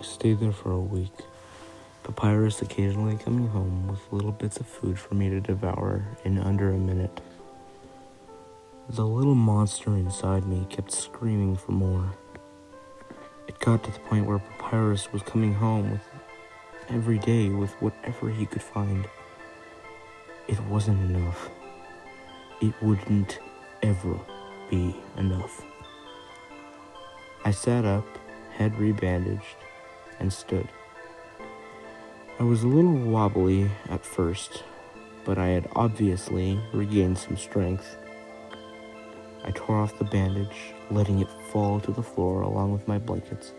stayed there for a week, Papyrus occasionally coming home with little bits of food for me to devour in under a minute. The little monster inside me kept screaming for more. It got to the point where Papyrus was coming home every day with whatever he could find. It wasn't enough. It wouldn't ever be enough. I sat up, head rebandaged, and stood. I was a little wobbly at first, but I had obviously regained some strength. I tore off the bandage, letting it fall to the floor along with my blankets.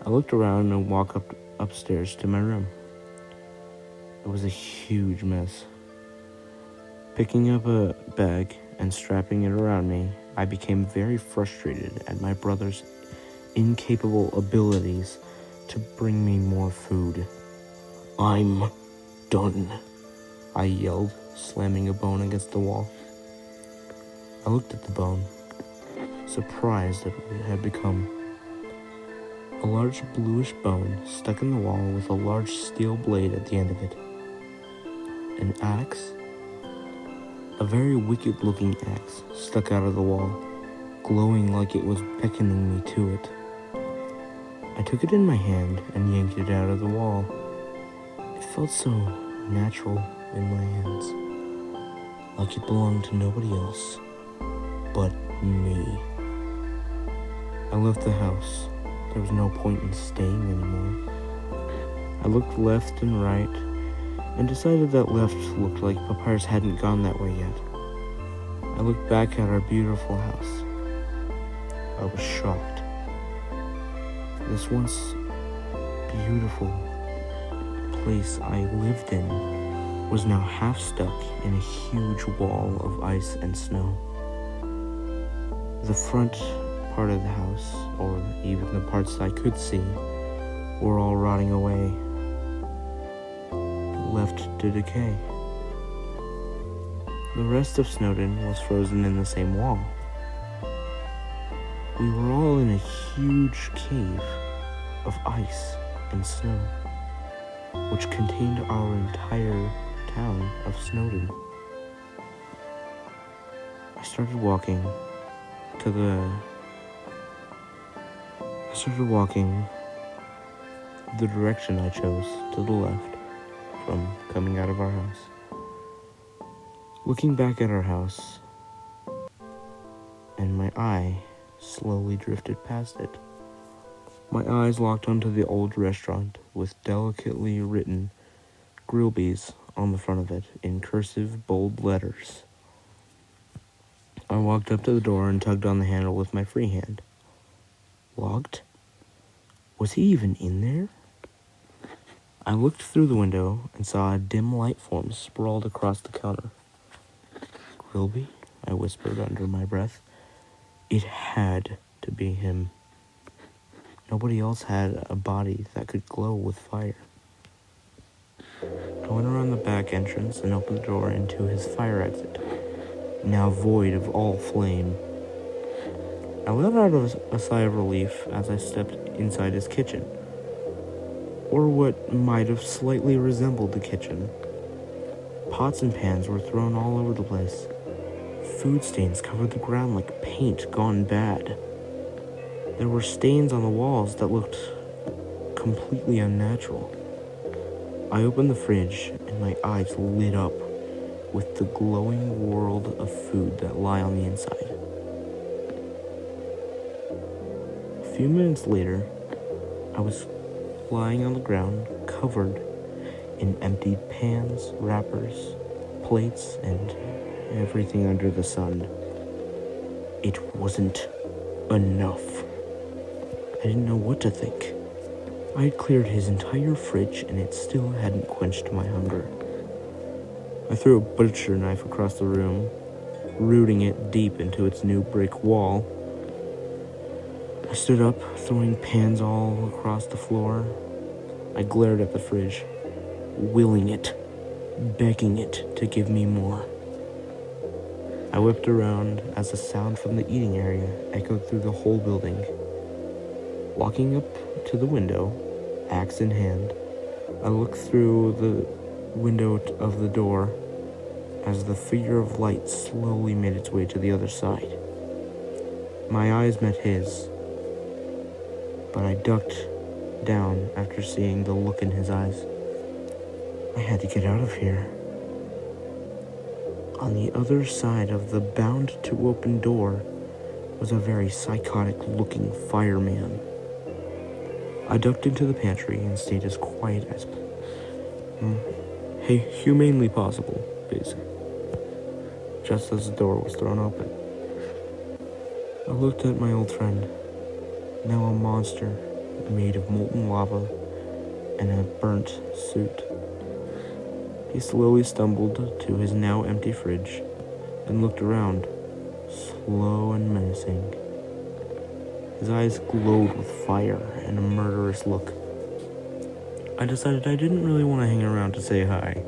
I looked around and walked upstairs to my room. It was a huge mess. Picking up a bag and strapping it around me, I became very frustrated at my brother's incapable abilities to bring me more food. "I'm done," I yelled, slamming a bone against the wall. I looked at the bone, surprised at what it had become. A large bluish bone stuck in the wall with a large steel blade at the end of it. An axe? A very wicked-looking axe stuck out of the wall, glowing like it was beckoning me to it. I took it in my hand and yanked it out of the wall. It felt so natural in my hands, like it belonged to nobody else but me. I left the house. There was no point in staying anymore. I looked left and right and decided that left looked like Papyrus hadn't gone that way yet. I looked back at our beautiful house. I was shocked. This once beautiful place I lived in was now half stuck in a huge wall of ice and snow. The front part of the house, or even the parts I could see, were all rotting away, left to decay. The rest of Snowdin was frozen in the same wall. We were all in a huge cave of ice and snow, which contained our entire town of Snowdin. I started walking the direction I chose, to the left, from coming out of our house. Looking back at our house, and my eye slowly drifted past it. My eyes locked onto the old restaurant with delicately written Grillby's on the front of it in cursive, bold letters. I walked up to the door and tugged on the handle with my free hand. Locked? Was he even in there? I looked through the window and saw a dim light form sprawled across the counter. Grillby? I whispered under my breath. It had to be him. Nobody else had a body that could glow with fire. I went around the back entrance and opened the door into his fire exit, now void of all flame. I let out a sigh of relief as I stepped inside his kitchen, or what might have slightly resembled the kitchen. Pots and pans were thrown all over the place. Food stains covered the ground like paint gone bad. There were stains on the walls that looked completely unnatural. I opened the fridge and my eyes lit up with the glowing world of food that lie on the inside. A few minutes later, I was lying on the ground, covered in emptied pans, wrappers, plates, and everything under the sun. It wasn't enough. I didn't know what to think. I had cleared his entire fridge and it still hadn't quenched my hunger. I threw a butcher knife across the room, rooting it deep into its new brick wall. I stood up, throwing pans all across the floor. I glared at the fridge, willing it, begging it to give me more. I whipped around as a sound from the eating area echoed through the whole building. Walking up to the window, axe in hand. I looked through the window of the door as the figure of light slowly made its way to the other side. My eyes met his, but I ducked down after seeing the look in his eyes. I had to get out of here. On the other side of the bound-to-open door was a very psychotic-looking fireman. I ducked into the pantry and stayed as quiet as humanly possible, basically, just as the door was thrown open. I looked at my old friend, now a monster made of molten lava and a burnt suit. He slowly stumbled to his now empty fridge and looked around, slow and menacing. His eyes glowed with fire and a murderous look. I decided I didn't really want to hang around to say hi.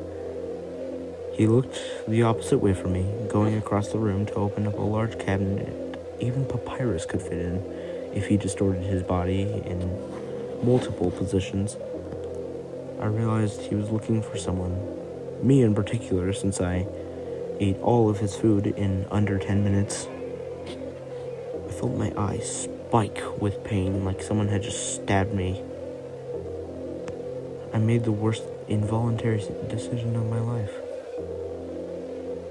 He looked the opposite way from me, going across the room to open up a large cabinet even Papyrus could fit in if he distorted his body in multiple positions. I realized he was looking for someone, me in particular, since I ate all of his food in under 10 minutes. I felt my eyes spike with pain, like someone had just stabbed me. I made the worst involuntary decision of my life.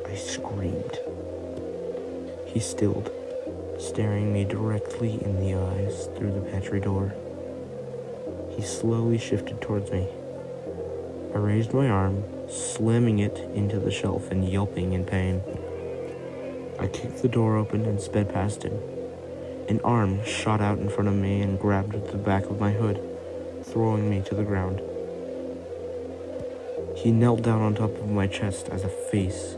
I screamed. He stilled, staring me directly in the eyes through the pantry door. He slowly shifted towards me. I raised my arm, slamming it into the shelf and yelping in pain. I kicked the door open and sped past him. An arm shot out in front of me and grabbed at the back of my hood, throwing me to the ground. He knelt down on top of my chest as a face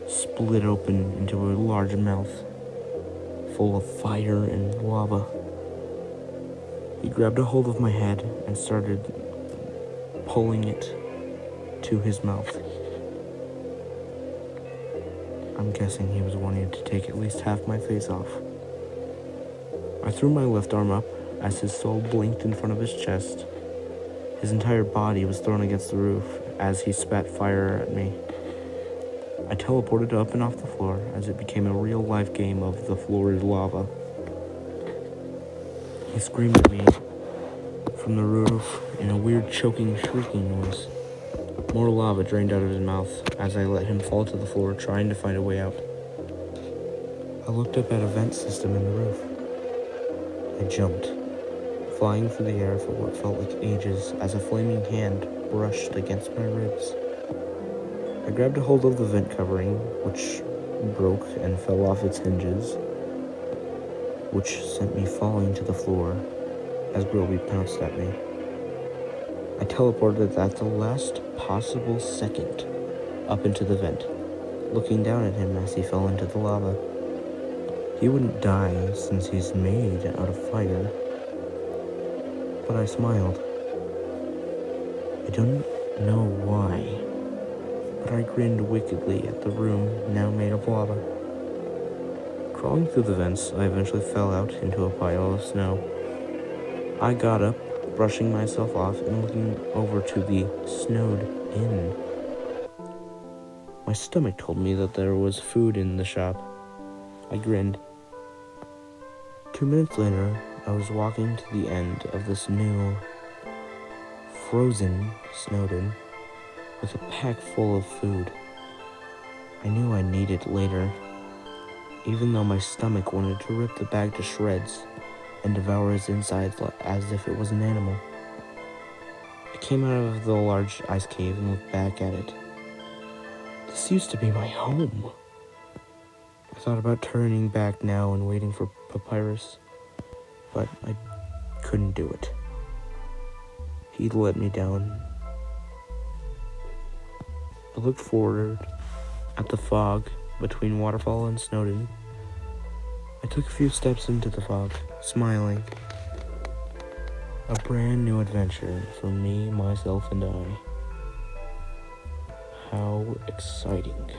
split open into a large mouth full of fire and lava. He grabbed a hold of my head and started pulling it to his mouth. I'm guessing he was wanting to take at least half my face off. I threw my left arm up as his soul blinked in front of his chest. His entire body was thrown against the roof as he spat fire at me. I teleported up and off the floor as it became a real-life game of the floor is lava. He screamed at me from the roof in a weird choking, shrieking noise. More lava drained out of his mouth as I let him fall to the floor, trying to find a way out. I looked up at a vent system in the roof. I jumped, flying through the air for what felt like ages as a flaming hand brushed against my ribs. I grabbed a hold of the vent covering, which broke and fell off its hinges, which sent me falling to the floor as Groby pounced at me. I teleported at the last possible second up into the vent, looking down at him as he fell into the lava. He wouldn't die since he's made out of fire, but I smiled. I don't know why, but I grinned wickedly at the room now made of lava. Crawling through the vents, I eventually fell out into a pile of snow. I got up, brushing myself off and looking over to the Snowdin. My stomach told me that there was food in the shop. I grinned. 2 minutes later, I was walking to the end of this new Frozen Snowdin with a pack full of food. I knew I'd need it later, even though my stomach wanted to rip the bag to shreds and devour its insides as if it was an animal. I came out of the large ice cave and looked back at it. This used to be my home. I thought about turning back now and waiting for Papyrus, but I couldn't do it. He let me down. I looked forward at the fog between Waterfall and Snowdin. I took a few steps into the fog, smiling. A brand new adventure for me, myself, and I. How exciting.